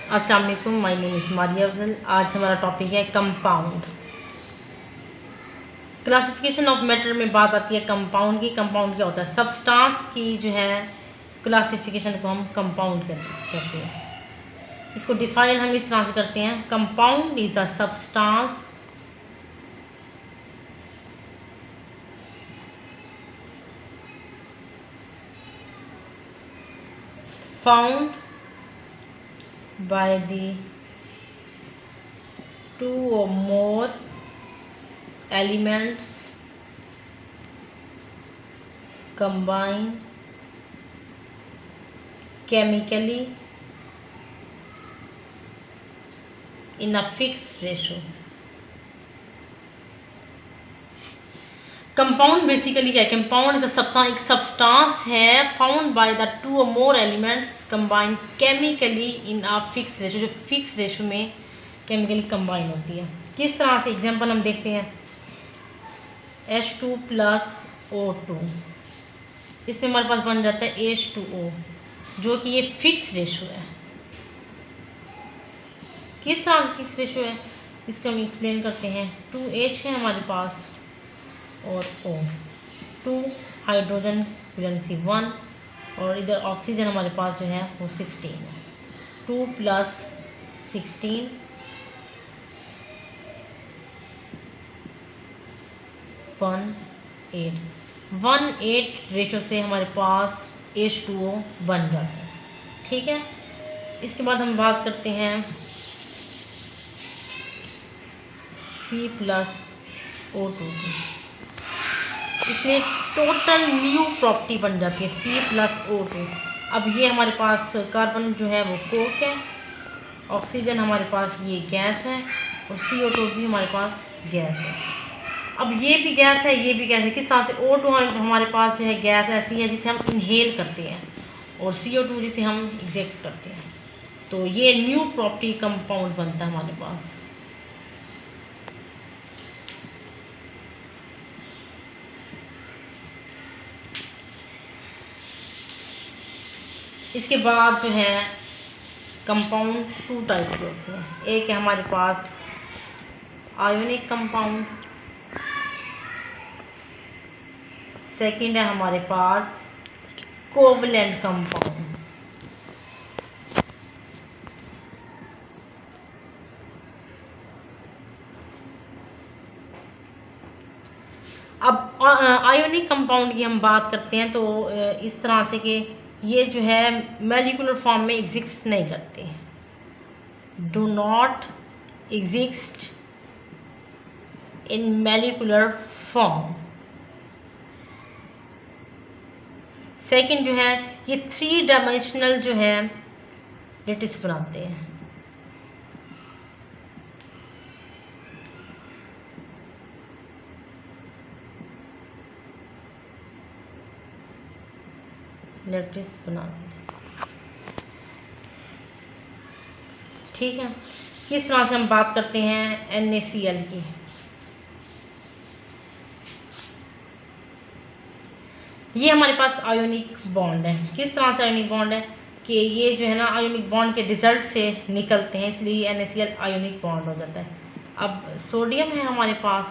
अस्सलाम वालेकुम, my name is Maria Afzal. आज हमारा टॉपिक है कंपाउंड। क्लासिफिकेशन ऑफ मैटर में बात आती है कंपाउंड की। कंपाउंड क्या होता है? सब्सटेंस की जो है क्लासिफिकेशन को हम कंपाउंड करते हैं। इसको डिफाइन हम इस तरह से करते हैं, compound is a substance found by the two or more elements combine chemically in a fixed ratio। Compound basically क्या है? कंपाउंड एक सब्सटेंस है फाउंड बाय द टू और more elements combined chemically in a fix ratio, जो fix ratio में chemically combine होती है। किस तरह से? एग्जांपल हम देखते हैं, H2 प्लस O2, इसमें हमारे पास बन जाता है H2O, जो कि ये फिक्स रेशो है। किस तरह से फिक्स रेशो है इसको हम एक्सप्लेन करते हैं। 2H है हमारे पास और O, 2 हाइड्रोजन वैलेंसी 1 और इधर ऑक्सीजन हमारे पास जो है वो 16 है। 2 प्लस 16 1:8 रेशो से हमारे पास H2O बन जाता है। ठीक है, इसके बाद हम बात करते हैं C प्लस O2 की। इसमें टोटल न्यू प्रॉपर्टी बन जाती है C प्लस O2। अब ये हमारे पास कार्बन जो है वो कोक है, ऑक्सीजन हमारे पास ये गैस है और CO2 भी हमारे पास गैस है। अब ये भी गैस है, ये भी गैस है। किस तरह से? O2 हमारे पास जो है गैस ऐसी है जिसे हम इनहेल करते हैं और CO2 जिसे हम एग्जैक्ट करते हैं। तो ये न्यू प्रॉपर्टी कंपाउंड बनता है हमारे पास। इसके बाद जो है कंपाउंड 2 टाइप के होते हैं। एक है हमारे पास आयोनिक कंपाउंड, सेकंड है हमारे पास कोवलेंट कंपाउंड। अब आयोनिक कंपाउंड की हम बात करते हैं तो इस तरह से कि ये जो है मॉलिक्यूलर फॉर्म में एग्जिस्ट नहीं करते, do not exist in molecular form. Second जो है ये 3 डायमेंशनल जो है लेटिस बनाते हैं। लेटिस बनाते हैं। ठीक है, किस तरह से हम बात करते हैं NaCl की। ये हमारे पास आयोनिक बॉन्ड है। किस तरह से आयोनिक बॉन्ड है कि ये जो है ना आयोनिक बॉन्ड के रिजल्ट से निकलते हैं, इसलिए NaCl आयोनिक बॉन्ड हो जाता है। अब सोडियम है हमारे पास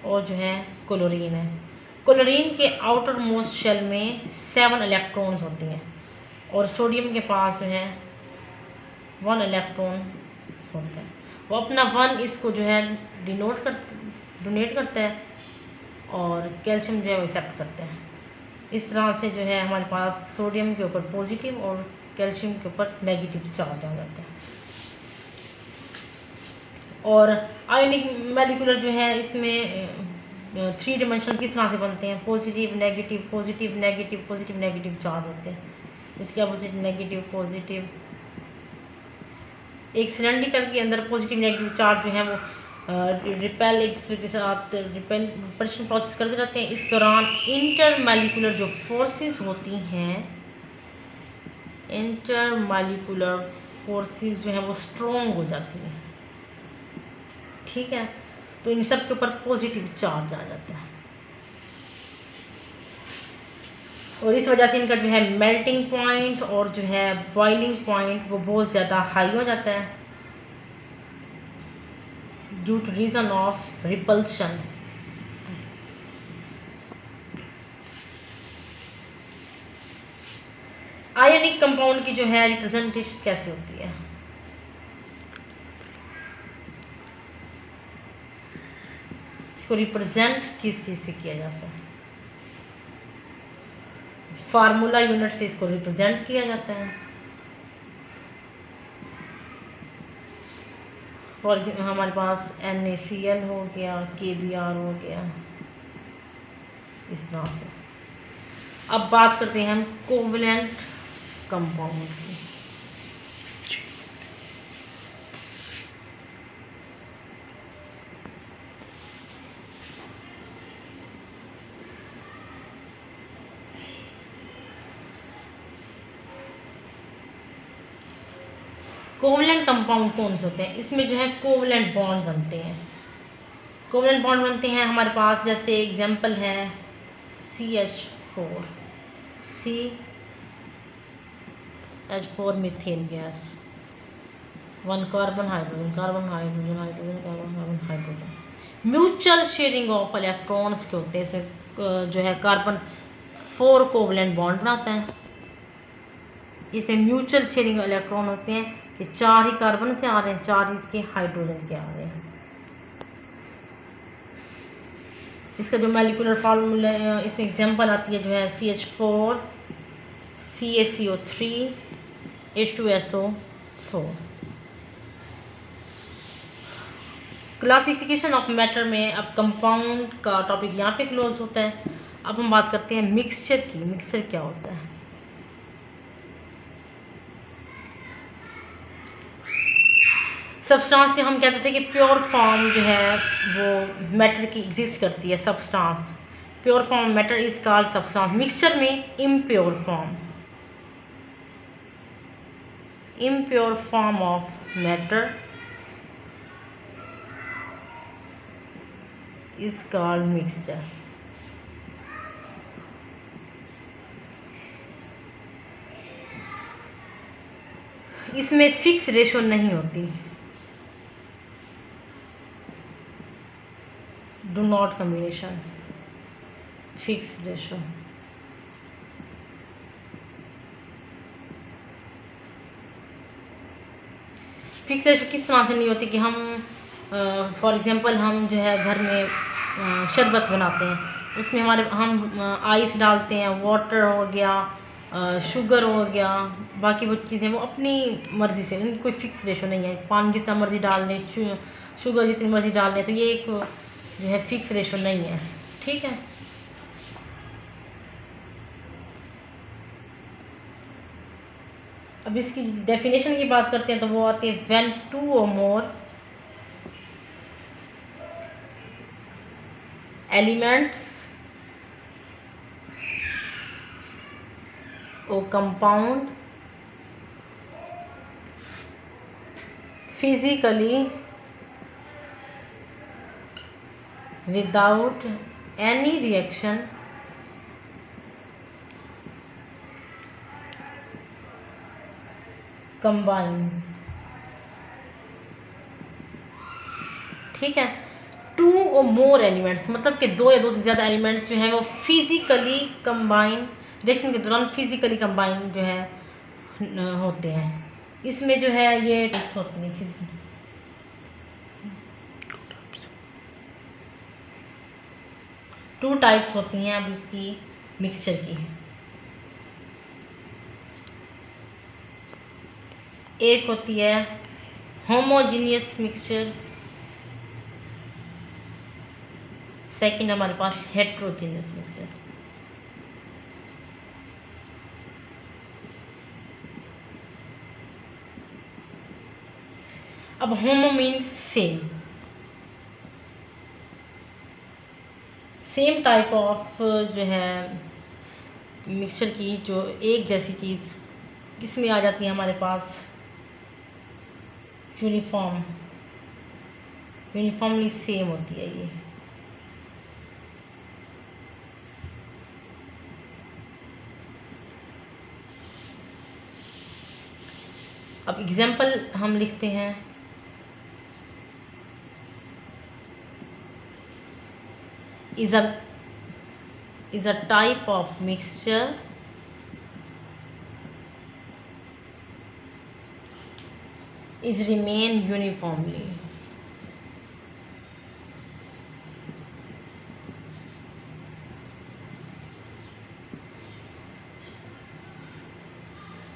और जो है क्लोरीन है। क्लोरीन के आउटर मोस्ट शेल में 7 इलेक्ट्रॉन्स होते हैं और सोडियम के पास जो है 1 इलेक्ट्रॉन होता है। वो अपना 1 इसको जो है डोनेट करता है और कैल्शियम जो है वो एक्सेप्ट करता है। इस तरह से जो है हमारे पास सोडियम के ऊपर पॉजिटिव और कैल्शियम के ऊपर नेगेटिव चार्ज आ जाता है। और आयोनिक मॉलिक्यूलर जो है इसमें 3 डायमेंशनल किस तरह से बनते हैं? Positive negative positive negative positive negative charge होते हैं। इसके अपोजिट नेगेटिव पॉजिटिव। एक सिलेंड्रिकल के अंदर पॉजिटिव नेगेटिव चार्ज जो है वो रिपेल एक दूसरे के साथ रिपेल्शन प्रोसेस करते रहते हैं। इस दौरान इंटरमॉलिक्यूलर जो फोर्सेस होती हैं, इंटरमॉलिक्यूलर फोर्सेस जो है वो स्ट्रॉन्ग हो जाती हैं। ठीक है, तो इन सब के ऊपर पॉजिटिव चार्ज आ जाता है। और इस वजह से इनका जो है मेल्टिंग पॉइंट और जो है बॉइलिंग पॉइंट वो बहुत ज़्यादा हाई हो जाता है due to reason of repulsion. Ionic compound की जो है रिप्रेजेंटेशन कैसे होती है? इसको रिप्रेजेंट किस चीज से किया जाता है? फार्मूला यूनिट से इसको रिप्रेजेंट किया जाता है। और हमारे पास NaCl हो गया, KBr हो गया, इस तरह से। अब बात करते हैं हम कोवलेंट कंपाउंड की। कोवलेंट कंपाउंड कौन से होते हैं? इसमें जो है कोवलेंट बॉन्ड बनते हैं। कोवलेंट बॉन्ड बनते हैं हमारे पास, जैसे एग्जांपल है CH4 CH4 methane gas, 1 carbon hydrogen, carbon hydrogen, hydrogen carbon, carbon hydrogen. Mutual sharing of electrons के होते हैं इसमें, जो है कार्बन 4 कोवलेंट बॉन्ड बनाता है। इसमें म्यूचुअल शेयरिंग इलेक्ट्रॉन होते हैं कि 4 ही कार्बन से आ रहे हैं, 4 इसके हाइड्रोजन के आ रहे हैं। इसका जो मॉलिक्यूलर फार्मूला इसमें एग्जांपल आती है जो है CH4 CaCO3 H2SO4। Classification of matter में अब कंपाउंड का टॉपिक यहाँ पे क्लोज होता है। अब हम बात करते हैं मिक्सचर की। मिक्सचर क्या होता है? सब्सटेंस में हम कहते थे कि प्योर फॉर्म जो है वो मैटर की एग्जिस्ट करती है। Substance pure form matter is called substance. Mixture में impure form of matter is called mixture. इसमें फिक्स रेशो नहीं होती। Do not combination, fix ratio. Fix ratio किस तरह से नहीं होती कि हम फॉर एग्जांपल हम जो है घर में शरबत बनाते हैं, उसमें हम आइस डालते हैं, वाटर हो गया, शुगर हो गया, बाकी वो चीज़ें वो अपनी मर्ज़ी से, उनकी कोई फिक्स रेशो नहीं है। पानी जितना मर्ज़ी डाल लें, शुगर जितनी मर्ज़ी डाल लें, तो ये एक जो है फिक्स रेशो नहीं है। ठीक है। अब इसकी डेफिनेशन की बात करते हैं तो वो आती है when 2 or more elements or compound physically without any reaction combine। ठीक है। 2 or more एलिमेंट्स मतलब कि 2 या 2 से ज़्यादा एलिमेंट्स जो हैं वो फिजिकली कंबाइन, रिएक्शन के दौरान फिजिकली कंबाइन जो है होते हैं। इसमें जो है ये टाइप्स होती हैं। 2 टाइप्स होती हैं अब इसकी मिक्सचर की। एक होती है होमोजीनियस मिक्सचर, सेकंड हमारे पास हेट्रोजीनियस मिक्सचर। अब homo mean same type of जो है मिक्सचर की, जो एक जैसी चीज़ किसमें आ जाती है हमारे पास, यूनिफॉर्मली सेम होती है ये। अब एग्जाम्पल हम लिखते हैं, is a type of mixture is remain uniformly.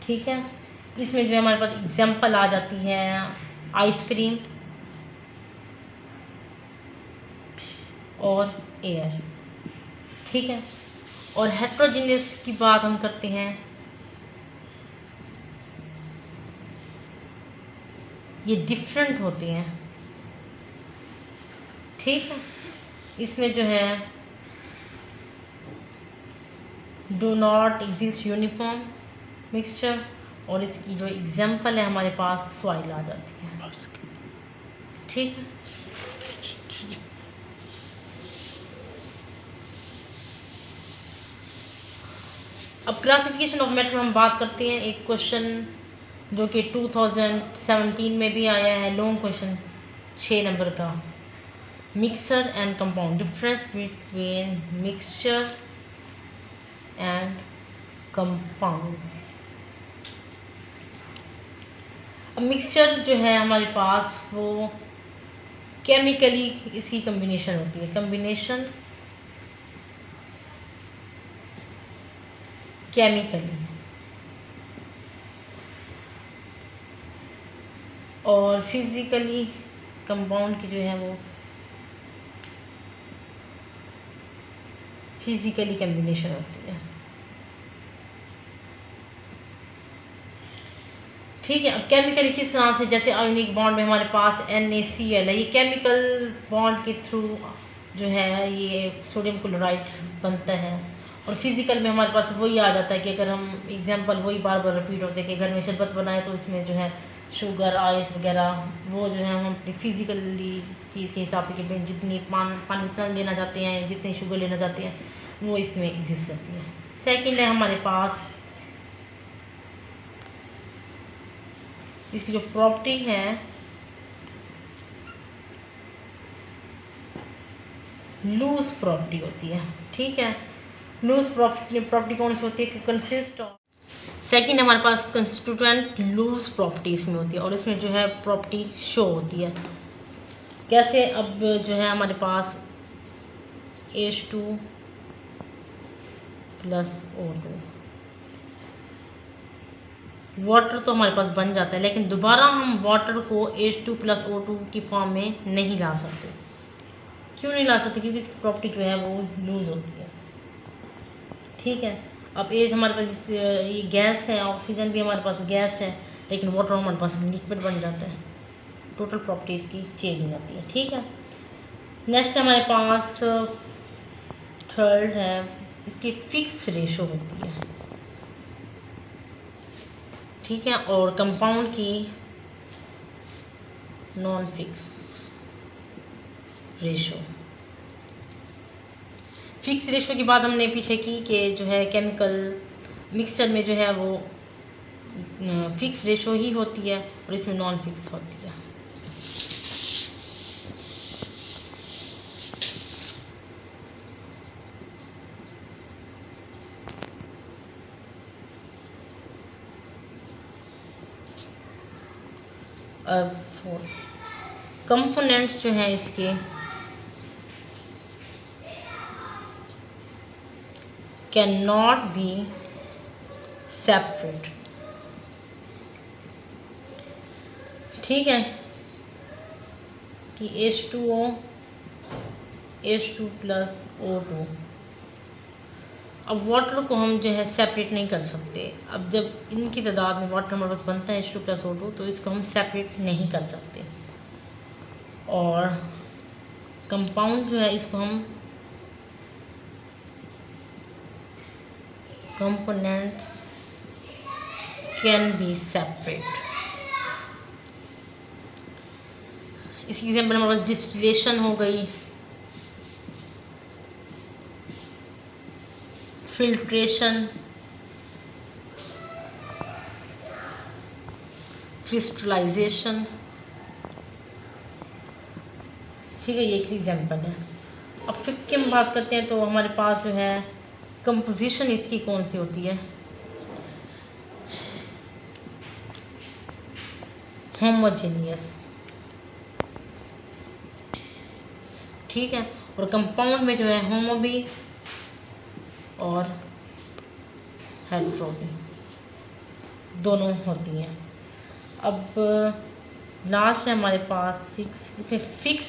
ठीक है, इसमें जो है हमारे पास एग्जाम्पल आ जाती है आइसक्रीम और एयर। ठीक है, और हेट्रोजीनियस की बात हम करते हैं, ये डिफरेंट होते हैं। ठीक है, इसमें जो है do not exist uniform mixture, और इसकी जो एग्जाम्पल है हमारे पास सॉइल आ जाती है। ठीक है, अब क्लासिफिकेशन ऑफ मैटर हम बात करते हैं। एक क्वेश्चन जो कि 2017 में भी आया है, लॉन्ग क्वेश्चन 6 नंबर का, mixer and compound, difference between mixture and compound. अब मिक्सचर जो है हमारे पास वो केमिकली इसकी कम्बिनेशन होती है, कम्बिनेशन केमिकली, और फिजिकली कंपाउंड की जो है वो फिजिकली कम्बिनेशन होती है। ठीक है, अब केमिकली किस तरह से, जैसे आयोनिक बॉन्ड में हमारे पास NaCl है, ये केमिकल बॉन्ड के थ्रू जो है ये सोडियम क्लोराइड बनता है। और फिजिकल में हमारे पास वही आ जाता है कि अगर हम एग्जांपल वही बार बार रिपीट होते हैं कि घर में शरबत बनाए तो इसमें जो है शुगर, आइस वगैरह वो जो है हम अपनी फिजिकली चीज़ के हिसाब से कि जितनी पानी इतना लेना चाहते हैं, जितनी शुगर लेना चाहते हैं, वो इसमें एग्जिस्ट करती है। सेकेंड है हमारे पास इसकी जो प्रॉपर्टी है लूज प्रॉपर्टी होती है। ठीक है, लूज प्रॉपर्टी कौन सी होती है कि कंसिस्ट ऑफ, सेकेंड हमारे पास कंस्टिट्यूएंट लूज प्रॉपर्टी इसमें होती है, और इसमें जो है प्रॉपर्टी शो होती है कैसे। अब जो है हमारे पास H2 + O2, वाटर तो हमारे पास बन जाता है, लेकिन दोबारा हम वाटर को H2 + O2 की फॉर्म में नहीं ला सकते। क्यों नहीं ला सकते? क्योंकि इसकी प्रॉपर्टी जो है वो लूज होती है। ठीक है, अब एज हमारे पास ये गैस है, ऑक्सीजन भी हमारे पास गैस है, लेकिन वाटर हमारे पास लिक्विड बन जाता है, टोटल प्रॉपर्टी इसकी चेंज हो जाती है। ठीक है, नेक्स्ट हमारे पास थर्ड है, इसकी फिक्स रेशो होती है। ठीक है, और कंपाउंड की non fix ratio. Fix ratio की बात हमने पीछे की कि जो है केमिकल मिक्सचर में जो है वो फिक्स रेशो ही होती है और इसमें नॉन फिक्स होती है। अब कंपोनेंट्स जो हैं इसके कैन नॉट बी सेपरेट। ठीक है, कि H2O H2 + O2। अब वाटर को हम जो है सेपरेट नहीं कर सकते। अब जब इनकी तादाद में वाटर हमारे पास बनता है H2 + O2, तो इसको हम सेपरेट नहीं कर सकते। और कंपाउंड जो है इसको हम कंपोनेंट्स कैन बी सेपरेट। इसकी एग्जाम्पल हमारे पास डिस्टिलेशन हो गई, फिल्ट्रेशन, क्रिस्टलाइजेशन। ठीक है, ये एक एग्जाम्पल है। अब 5th की हम बात करते हैं तो हमारे पास जो है कंपोजिशन इसकी कौन सी होती है, होमोजेनियस। ठीक है, और कंपाउंड में जो है होमो भी और हेटेरो भी दोनों होती हैं। अब लास्ट है हमारे पास 6, इसमें फिक्स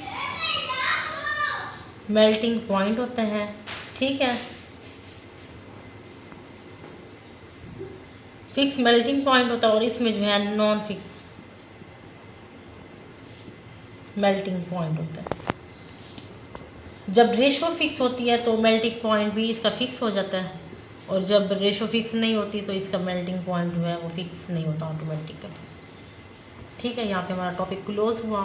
मेल्टिंग पॉइंट होता है। ठीक है, फिक्स मेल्टिंग पॉइंट होता है और इसमें जो है नॉन फिक्स मेल्टिंग पॉइंट होता है। जब रेशो फिक्स होती है तो मेल्टिंग पॉइंट भी इसका फिक्स हो जाता है, और जब रेशो फिक्स नहीं होती तो इसका मेल्टिंग पॉइंट जो है वो फिक्स नहीं होता ऑटोमेटिकली। ठीक है, यहाँ पे हमारा टॉपिक क्लोज हुआ।